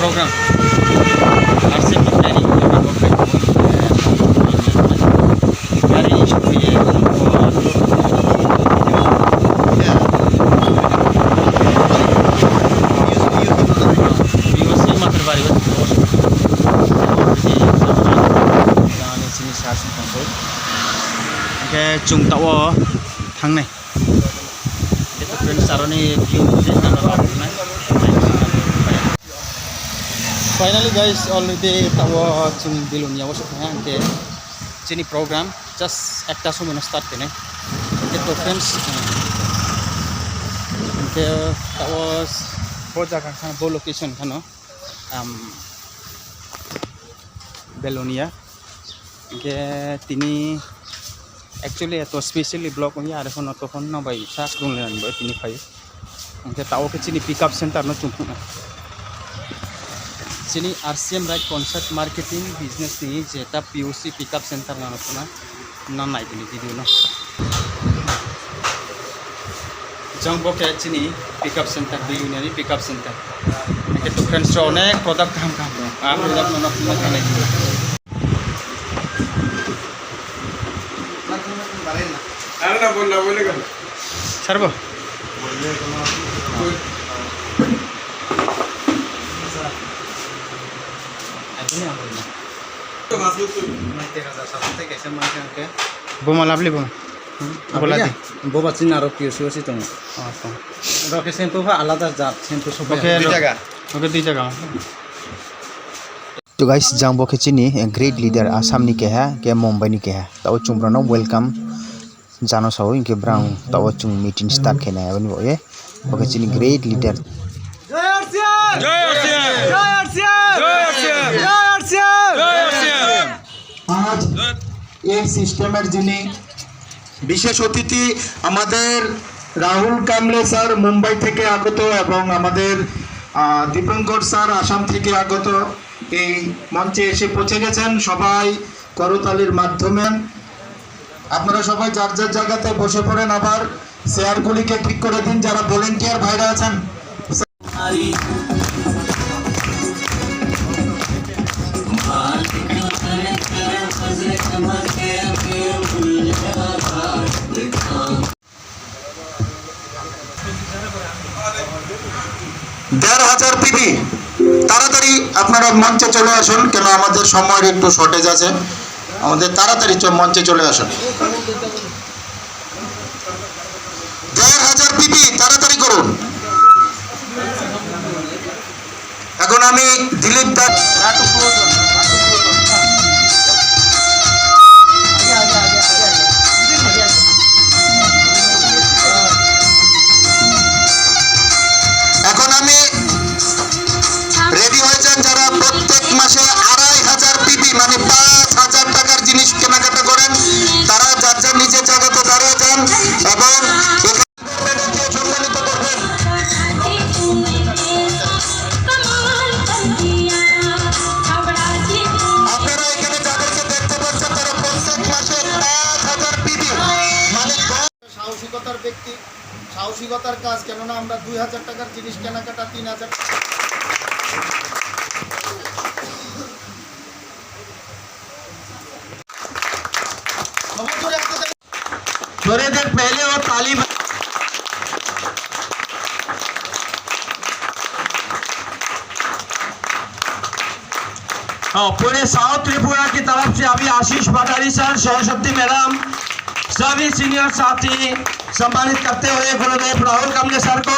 program. RCM training program of very chung tawo thang này itu friends saroni view finally guys already tawo chung bilun ya wasuk ha ke chini program just ekta somoy start kene itu friends ke tawo bo jaga kan bo location kano Belonia ke tini actually itu specially block ini ada kono to kono bayi sak rungan bayi ini kai kita tahu ke sini pick up center no cuma sini RCM right concept marketing business ini jeta POC pick up center no na na naik ini video no jang bo ke sini pick up center di ini pick up center itu friends one produk kam produk no ना बोले कर सर्व बोमा लाभली बोमा बोला दी Boba चिन आरो पियोसी ओसी तङ रके shampoo भा आलादा जात shampoo सब ओके दी जगह तो गाइस जांबो के चिनी ग्रेट लीडर आसाम नि के है के मुंबई नि के है तो चुमब्रानो वेलकम जानो साव इनके ब्राउन तो चुम मीटिंग स्टार्ट खेना है बनी बोए ओके चिनी ग्रेट लीडर जय आरसीएम जय आरसीएम जय आरसीएम जय आरसीएम जय आरसीएम जय आरसीएम आज এই সিস্টেমের যিনি বিশেষ অতিথি আমাদের রাহুল কামলে স্যার মুম্বাই থেকে আগত এবং আমাদের দীপঙ্কর স্যার আসাম থেকে আগত এই মঞ্চে এসে পৌঁছে গেছেন সবাই করতালির মাধ্যমে আপনারা সবাই যার যার জায়গাতে বসে পড়েন আবার শেয়ারগুলিকে ঠিক করে দিন যারা ভলান্টিয়ার ভাইরা আছেন দেড় হাজার পিবি তাড়াতাড়ি আপনারা মঞ্চে চলে আসুন কেন আমাদের সময়ের একটু শর্টেজ আছে আমাদের তাড়াতাড়ি মঞ্চে চলে আসুন 1000 পিপি তাড়াতাড়ি করুন এখন আমি দিলীপ দা এখন আমি রেডি হয়েছেন যারা প্রত্যেক মাসে 2500 পিপি মানে 5000 টাকার জিনিস কেনাকাটা করেন তারা যার যার নিজের জায়গাতে দাঁড়িয়ে যান এবং আপনারা এখানে যাদেরকে দেখতে পাচ্ছেন তারা প্রত্যেক মাসে 5000 পিপি মানে সাহসিকতার ব্যক্তি সাহসিকতার কাজ কেননা আমরা 2000 টাকার জিনিস কেনাকাটা 3000 थोड़ी देर पहले वो ताली पूरे साउथ त्रिपुरा की तरफ से अभी आशीष भंडारी सर सरस्वती मैडम सभी सीनियर साथी सम्मानित करते हुए गुरुदेव राहुल कामले सर को